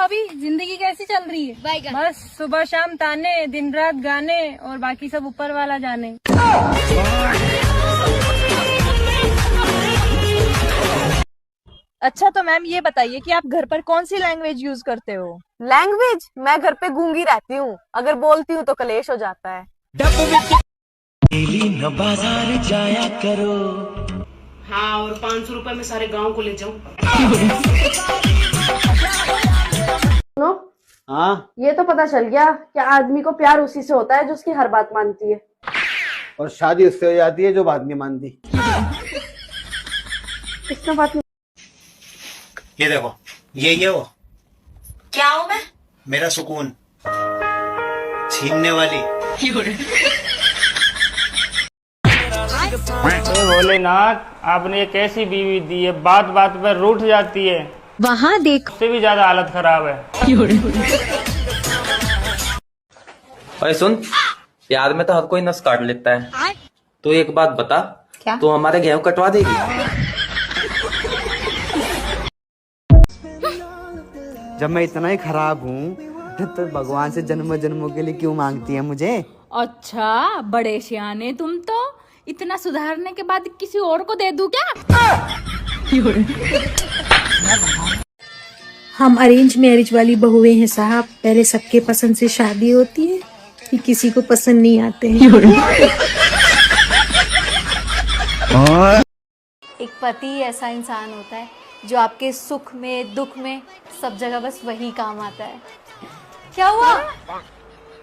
भाभी, जिंदगी कैसी चल रही है? बस सुबह शाम ताने, दिन रात गाने और बाकी सब ऊपर वाला जाने। अच्छा तो मैम ये बताइए कि आप घर पर कौन सी लैंग्वेज यूज करते हो? लैंग्वेज? मैं घर पे गूंगी रहती हूँ, अगर बोलती हूँ तो कलेश हो जाता है। डेली न बाजार जाया करो। हाँ, और 500 रुपए में सारे गांव को ले जाऊं। सुनो, हाँ, ये तो पता चल गया कि आदमी को प्यार उसी से होता है जो उसकी हर बात मानती है, और शादी उससे हो जाती है जो बात नहीं मानती। इसमें बात नहीं। ये देखो, ये वो क्या हूँ मैं? मेरा सुकून छीनने वाली। भोलेनाथ, आपने एक ऐसी बीवी दी है, बात बात पर रूठ जाती है। वहाँ देख, उससे भी ज्यादा हालत खराब है। अरे सुन, प्यार में तो हर कोई नस काट लेता है। तो एक बात बता, क्या? तो हमारे गेहूं कटवा देगी? जब मैं इतना ही खराब हूँ तो भगवान से जन्मों जन्मों के लिए क्यों मांगती है मुझे? अच्छा बड़े सियाने तुम तो। इतना सुधारने के बाद किसी और को दे दूं क्या? हम अरेंज मैरिज वाली बहुएं हैं साहब। पहले सबके पसंद से शादी होती है, फिर किसी को पसंद नहीं आते हैं। एक पति ऐसा इंसान होता है जो आपके सुख में दुख में सब जगह बस वही काम आता है। क्या हुआ?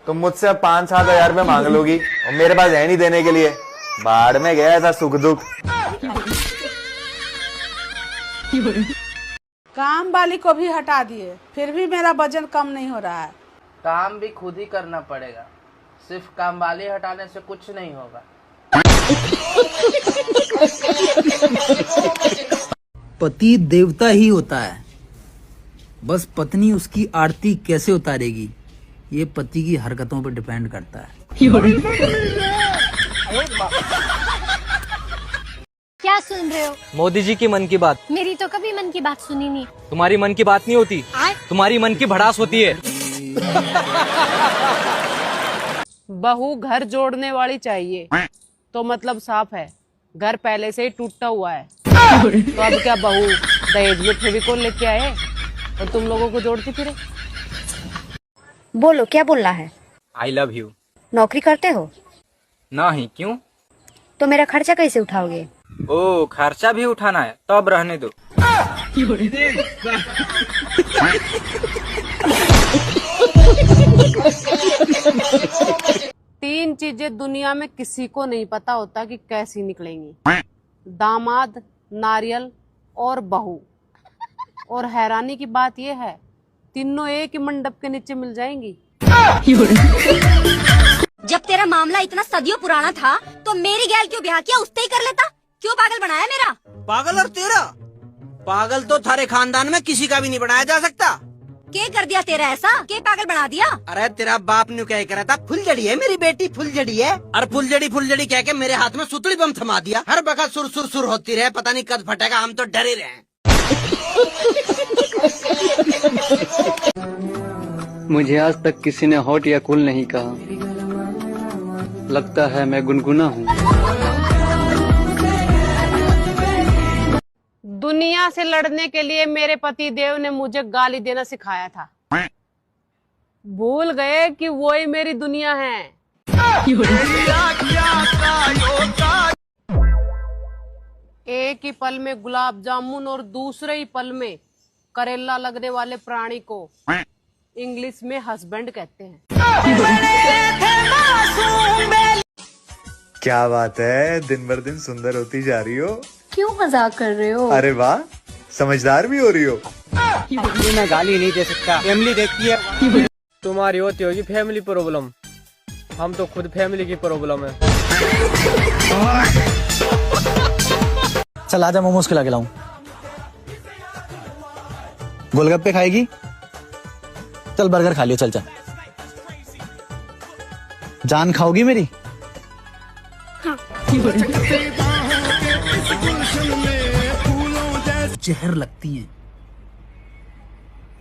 तुम मुझसे 5-7 हजार रुपए मांग लोगी और मेरे पास है नहीं देने के लिए। बाढ़ में गया था सुख दुख। काम वाली को भी हटा दिए, फिर भी मेरा वजन कम नहीं हो रहा है। काम भी खुद ही करना पड़ेगा, सिर्फ काम वाली हटाने से कुछ नहीं होगा। पति देवता ही होता है, बस पत्नी उसकी आरती कैसे उतारेगी ये पति की हरकतों पर डिपेंड करता है। क्या सुन रहे हो? मोदी जी की मन की बात। मेरी तो कभी मन की बात सुनी नहीं। तुम्हारी मन की बात नहीं होती, तुम्हारी मन की भड़ास होती है। बहू घर जोड़ने वाली चाहिए, तो मतलब साफ है घर पहले से ही टूटा हुआ है। तो अब क्या बहू दहेज में फेविकोल लेके आए और तुम लोगों को जोड़ती फिरे? बोलो, क्या बोलना है? I love you. नौकरी करते हो? नहीं, क्यों? तो मेरा खर्चा कैसे उठाओगे? ओ, खर्चा भी उठाना है तो अब रहने दो। तीन चीजें दुनिया में किसी को नहीं पता होता कि कैसी निकलेंगी: दामाद, नारियल और बहू। और हैरानी की बात यह है, तीनों एक ही मंडप के नीचे मिल जाएंगी। जब तेरा मामला इतना सदियों पुराना था तो मेरी गैल क्यों ब्याह किया? उससे ही कर लेता। क्यों पागल बनाया मेरा? पागल और तेरा? पागल तो थारे खानदान में किसी का भी नहीं बनाया जा सकता। क्या कर दिया तेरा ऐसा? क्या पागल बना दिया? अरे तेरा बाप ने क्या करा था? फुलझड़ी है मेरी बेटी, फुलझड़ी है। और फुलझड़ी कह के मेरे हाथ में सुतली बम थमा दिया। हर बखत सुर सुर सुर होती रहे, पता नहीं कब फटेगा, हम तो डरे रहे। मुझे आज तक किसी ने हॉट या कूल नहीं कहा। लगता है मैं गुनगुना हूँ। दुनिया से लड़ने के लिए मेरे पति देव ने मुझे गाली देना सिखाया था। भूल गए कि वो ही मेरी दुनिया है। एक ही पल में गुलाब जामुन और दूसरे ही पल में करेला लगने वाले प्राणी को इंग्लिश में हस्बैंड कहते हैं। क्या बात है, दिन भर दिन सुंदर होती जा रही हो। क्यों मजाक कर रहे हो? अरे वाह, समझदार भी हो रही हो। मैं गाली नहीं दे सकता, फैमिली देखती है। तुम्हारी होती होगी फैमिली प्रॉब्लम, हम तो खुद फैमिली की प्रॉब्लम है। चल आजा मोमोज खिला के लाऊं। गोलगप्पे खाएगी? चल बर्गर खा लियो, चल चल। जान खाओगी मेरी? हाँ। जहर लगती हैं।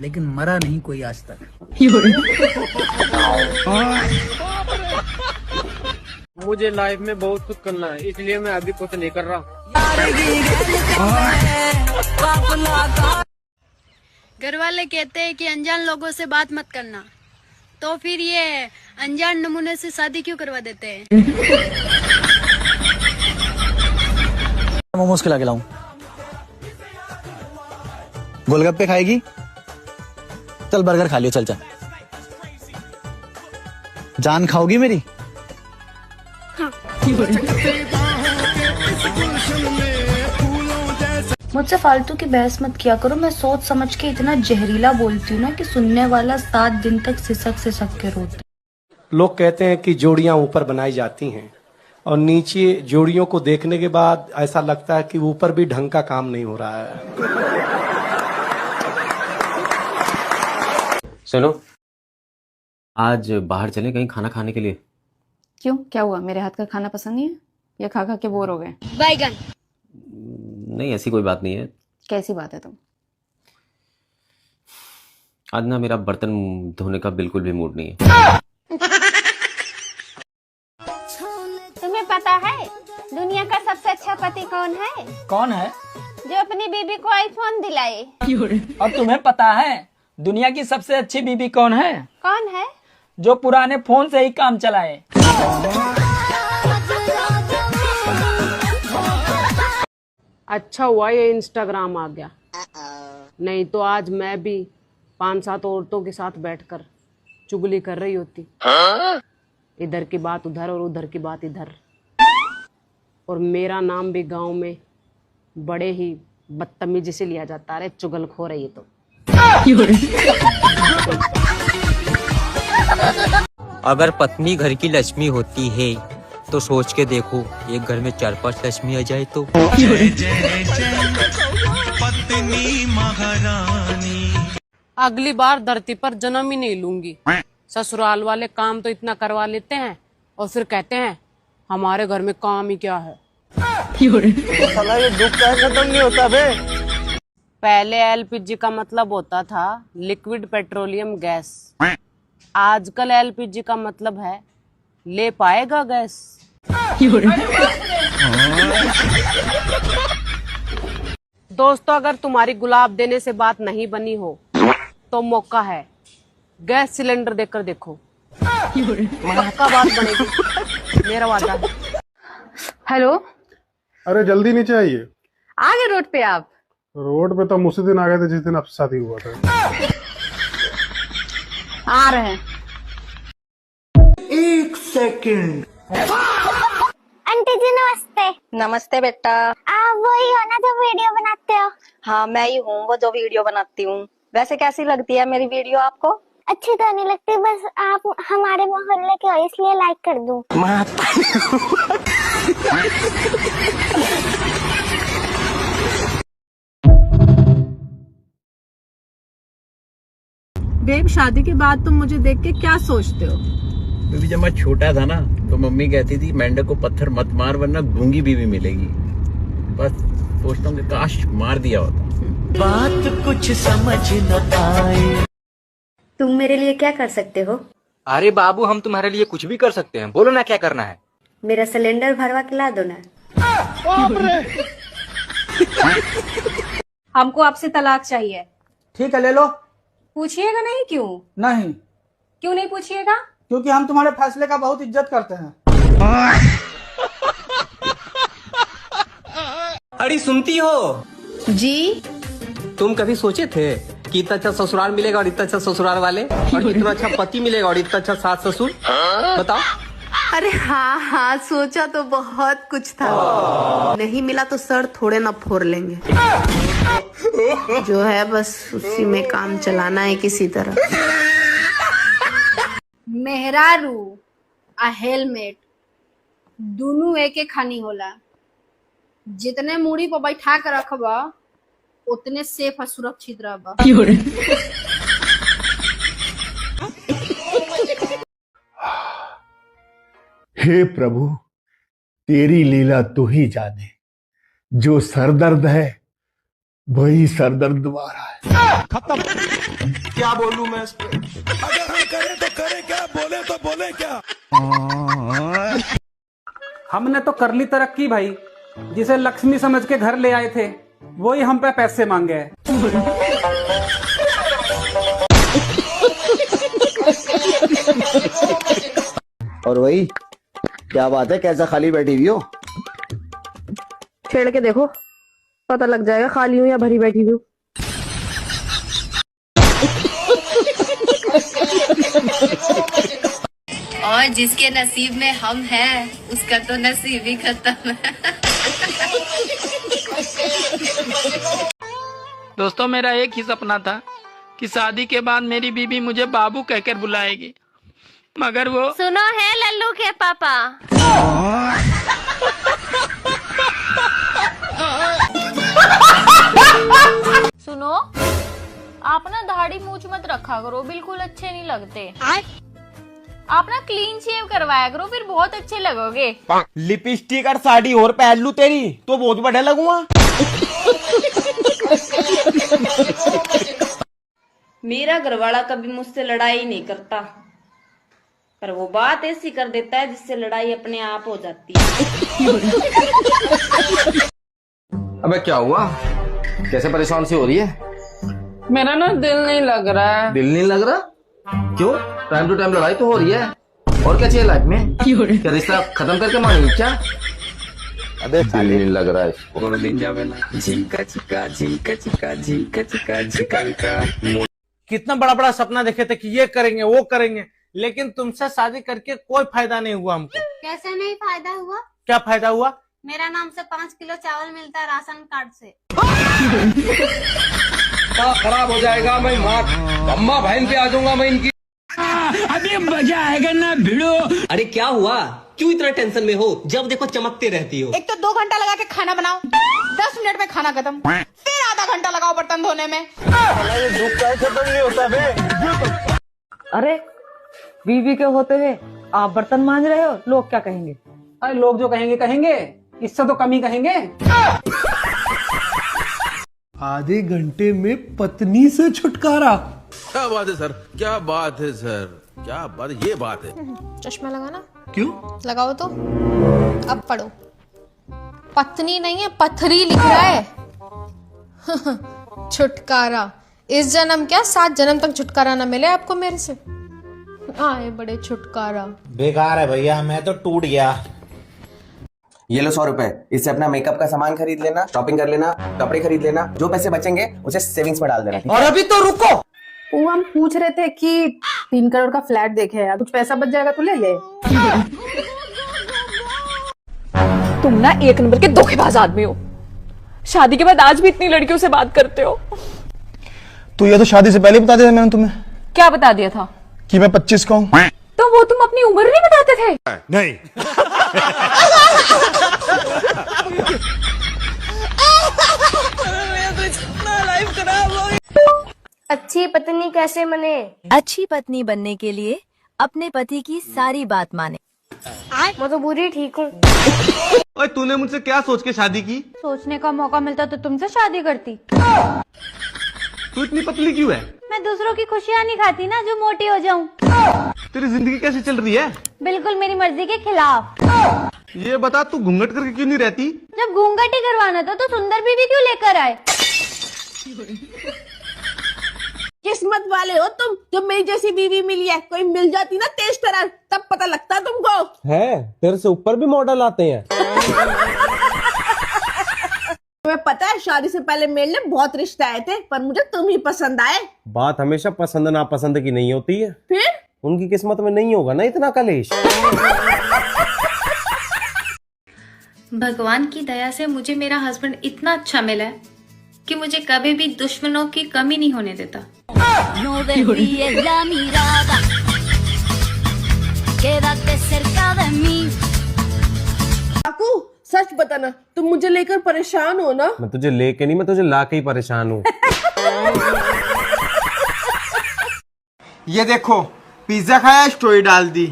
लेकिन मरा नहीं कोई आज तक। मुझे लाइफ में बहुत कुछ करना है, इसलिए मैं अभी कुछ नहीं कर रहा। घर वाले कहते हैं कि अनजान लोगों से बात मत करना, तो फिर ये अनजान नमूने से शादी क्यों करवा देते हैं? मोमोज खिला के लाऊं? गोलगप्पे खाएगी? चल बर्गर खा लियो, चल चल। जान खाओगी मेरी? मुझसे फालतू की बहस मत किया करो। मैं सोच समझ के इतना जहरीला बोलती हूँ ना कि सुनने वाला 7 दिन तक सिसक सिसक के रोता। लोग कहते हैं कि जोड़ियां ऊपर बनाई जाती हैं और नीचे जोड़ियों को देखने के बाद ऐसा लगता है कि ऊपर भी ढंग का काम नहीं हो रहा है। सुनो, आज बाहर चले कहीं खाना खाने के लिए। क्यों, क्या हुआ? मेरे हाथ का खाना पसंद नहीं है या खा खा के बोर हो गए? बैगन। नहीं, ऐसी कोई बात नहीं है। कैसी बात है तुम? आज ना मेरा बर्तन धोने का बिल्कुल भी मूड नहीं है। तुम्हें पता है दुनिया का सबसे अच्छा पति कौन है? कौन है? जो अपनी बीबी को आईफोन दिलाए। और तुम्हें पता है दुनिया की सबसे अच्छी बीबी कौन है? कौन है? जो पुराने फोन से ही काम चलाए। अच्छा हुआ ये इंस्टाग्राम आ गया, नहीं तो आज मैं भी 5-7 औरतों के साथ बैठकर चुगली कर रही होती। इधर की बात उधर और उधर की बात इधर, और मेरा नाम भी गांव में बड़े ही बदतमीजी से लिया जाता है। चुगलखोर है ये तो। अगर पत्नी घर की लक्ष्मी होती है तो सोच के देखो, एक घर में 4-5 लक्ष्मी आ जाए तो। अगली बार धरती पर जन्म ही नहीं लूंगी। ससुराल वाले काम तो इतना करवा लेते हैं और फिर कहते हैं हमारे घर में काम ही क्या है। साला ये दुख का खत्म नहीं होता बे। पहले एलपीजी का मतलब होता था लिक्विड पेट्रोलियम गैस, आजकल एलपीजी का मतलब है ले पाएगा गैस। दोस्तों, अगर तुम्हारी गुलाब देने से बात नहीं बनी हो तो मौका है, गैस सिलेंडर देकर देखो, का बात बनेगी, मेरा वादा है। हेलो, अरे जल्दी नीचे आइए। आ गए रोड पे आप? रोड पे तो हम उसी दिन आ गए थे जिस दिन आपसे शादी हुआ था। आ रहे हैं। 1 सेकंड। आंटी जी नमस्ते। नमस्ते बेटा। आप वही हो ना जो वीडियो बनाते हो? हाँ मैं ही हूँ वो जो वीडियो बनाती हूँ। वैसे कैसी लगती है मेरी वीडियो आपको? अच्छी तो नहीं लगती, बस आप हमारे मोहल्ले के हो इसलिए लाइक कर दूं। बेब, शादी के बाद तुम मुझे देख के क्या सोचते हो? क्योंकि जब मैं छोटा था ना तो मम्मी कहती थी मेंढक को पत्थर मत मार वरना गूंगी बीवी मिलेगी। बस सोचता हूँ कि काश मार दिया होता। बात कुछ समझ न आए। तुम मेरे लिए क्या कर सकते हो? अरे बाबू, हम तुम्हारे लिए कुछ भी कर सकते हैं, बोलो ना क्या करना है। मेरा सिलेंडर भरवा के ला दो ना। हमको आपसे तलाक चाहिए। ठीक है ले लो। पूछिएगा नहीं? क्यों नहीं? क्यों नहीं पूछिएगा? क्योंकि हम तुम्हारे फैसले का बहुत इज्जत करते हैं। अरे सुनती हो जी? तुम कभी सोचे थे कि इतना अच्छा ससुराल मिलेगा और इतना अच्छा ससुराल वाले और इतना अच्छा पति मिलेगा और इतना अच्छा सास ससुर? बताओ। अरे हाँ हाँ, सोचा तो बहुत कुछ था, नहीं मिला तो सर थोड़े ना फोड़ लेंगे। जो है बस उसी में काम चलाना है किसी तरह। मेहरारू आ हेलमेट दोनों एक खानी होला। जितने मूड़ी पर बैठा कर रखबा उतने सेफ और सुरक्षित रहबा। हे प्रभु, तेरी लीला तू ही जाने। जो सरदर्द है वही सर दर्द दोबारा है। खत्म। क्या बोलूं मैं इस पे? अगर हम करें तो करें क्या, बोले तो बोले क्या। हमने तो कर ली तरक्की भाई, जिसे लक्ष्मी समझ के घर ले आए थे वही हम पे पैसे मांगे हैं। और वही क्या बात है, कैसा खाली बैठी हुई हो? छेड़ के देखो, पता लग जाएगा खाली हूँ या भरी बैठी हूँ। और जिसके नसीब में हम हैं, उसका तो नसीब ही खत्म है। दोस्तों, मेरा एक ही सपना था कि शादी के बाद मेरी बीवी मुझे बाबू कहकर बुलाएगी, मगर वो सुनो है लल्लू के पापा। सुनो, आप ना दाढ़ी मूछ मत रखा करो, बिल्कुल अच्छे नहीं लगते। आप ना क्लीन शेव करवाया करो, फिर बहुत अच्छे लगोगे। लिपस्टिक और साड़ी और पहन लूं तेरी तो बहुत बढ़िया लगूंगा। मेरा घरवाला कभी मुझसे लड़ाई नहीं करता, पर वो बात ऐसी कर देता है जिससे लड़ाई अपने आप हो जाती है। अबे क्या हुआ, कैसे परेशान सी हो रही है? मेरा ना दिल नहीं लग रहा है। दिल नहीं लग रहा? क्यों? टाइम टू टाइम लड़ाई तो हो रही है, और क्या चाहिए लाइफ में? क्या रिश्ता खत्म करके मानी क्या? अबे दिल नहीं लग रहा है इसको। झिंका चिका झिंका चिका झिंका चिका झिंका। कितना बड़ा बड़ा सपना देखे थे कि ये करेंगे वो करेंगे, लेकिन तुमसे शादी करके कोई फायदा नहीं हुआ हमको। कैसे नहीं फायदा हुआ? क्या फायदा हुआ? मेरा नाम से 5 किलो चावल मिलता है राशन कार्ड से। खराब हो जाएगा, मैं माँ अम्मा बहन पे आ जाऊंगा मैं इनकी। अभी मजा आएगा ना भिड़ो। अरे क्या हुआ, क्यों इतना टेंशन में हो? जब देखो चमकते रहती हो। एक तो 2 घंटा लगा के खाना बनाओ, 10 मिनट में खाना खत्म, फिर आधा घंटा लगाओ बर्तन धोने में। दुख का खत्म नहीं होता बे। अरे बीवी के होते हुए आप बर्तन मांज रहे हो, लोग क्या कहेंगे? अरे लोग जो कहेंगे कहेंगे, इससे तो कम ही कहेंगे। आधे घंटे में पत्नी से छुटकारा। क्या बात है सर, क्या बात है सर, क्या बात है, ये बात है। चश्मा लगाना। क्यों? लगाओ तो। अब पढ़ो, पत्नी नहीं है पथरी लिख रहा है। छुटकारा, इस जन्म क्या 7 जन्म तक छुटकारा ना मिले आपको मेरे से। आए बड़े छुटकारा। बेकार है भैया, मैं तो टूट गया। ये लो 100 रुपए, इससे अपना मेकअप का सामान खरीद लेना, शॉपिंग कर लेना, कपड़े खरीद लेना, जो पैसे बचेंगे उसे सेविंग्स में डाल देना। और अभी तो रुको, वो हम पूछ रहे थे कि 3 करोड़ का फ्लैट देखे हैं, कुछ पैसा बच जाएगा तो ले ले। तुम ना एक नंबर के धोखेबाज आदमी हो। शादी के बाद आज भी इतनी लड़कियों से बात करते हो। तो ये तो शादी से पहले बता दिया था मैंने तुम्हें। क्या बता दिया था? कि मैं 25 का हूँ। तो वो तुम अपनी उम्र नहीं बताते थे? नहीं। अच्छी पत्नी कैसे बने? अच्छी पत्नी बनने के लिए अपने पति की सारी बात माने। मैं तो बुरी ठीक हूँ। ओए तूने मुझसे क्या सोच के शादी की? सोचने का मौका मिलता तो तुमसे शादी करती। तू इतनी पतली क्यों है? मैं दूसरों की खुशियाँ नहीं खाती ना, जो मोटी हो जाऊं। तेरी जिंदगी कैसे चल रही है? बिल्कुल मेरी मर्जी के खिलाफ। ये बता, तू घूंघट करके क्यों नहीं रहती? जब घूंघट ही करवाना था तो सुंदर बीवी क्यों लेकर आए? किस्मत वाले हो तुम, जब मेरी जैसी बीवी मिली है। कोई मिल जाती ना तेज तरह, तब पता लगता तुमको। है, तेरे से ऊपर भी मॉडल आते हैं। तुम्हें पता है शादी से पहले मेरे लिए बहुत रिश्ते आए थे, पर मुझे तुम ही पसंद आए। बात हमेशा पसंद नापसंद की नहीं होती है। फिर उनकी किस्मत में नहीं होगा ना इतना कलेश। भगवान की दया से मुझे मेरा हस्बैंड इतना अच्छा मिला है कि मुझे कभी भी दुश्मनों की कमी नहीं होने देता। काकू सच बताना, तुम मुझे लेकर परेशान हो ना? मैं तुझे लेके नहीं, मैं तुझे लाके ही परेशान हूँ। ये देखो, पिज्जा खाया स्टोरी डाल दी,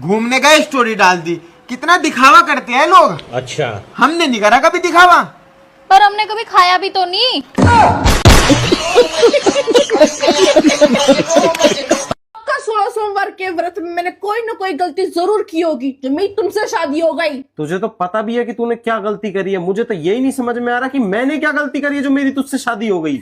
घूमने गए स्टोरी डाल दी। कितना दिखावा करते हैं लोग। अच्छा, हमने नहीं करा कभी दिखावा। पर हमने कभी खाया भी तो नहीं। पक्का 16 सोमवार के व्रत में मैंने कोई ना कोई गलती जरूर की होगी जो मेरी तुमसे शादी हो गई। तुझे तो पता भी है कि तूने क्या गलती करी है, मुझे तो यही नहीं समझ में आ रहा कि मैंने क्या गलती करी है जो मेरी तुझसे शादी हो गई।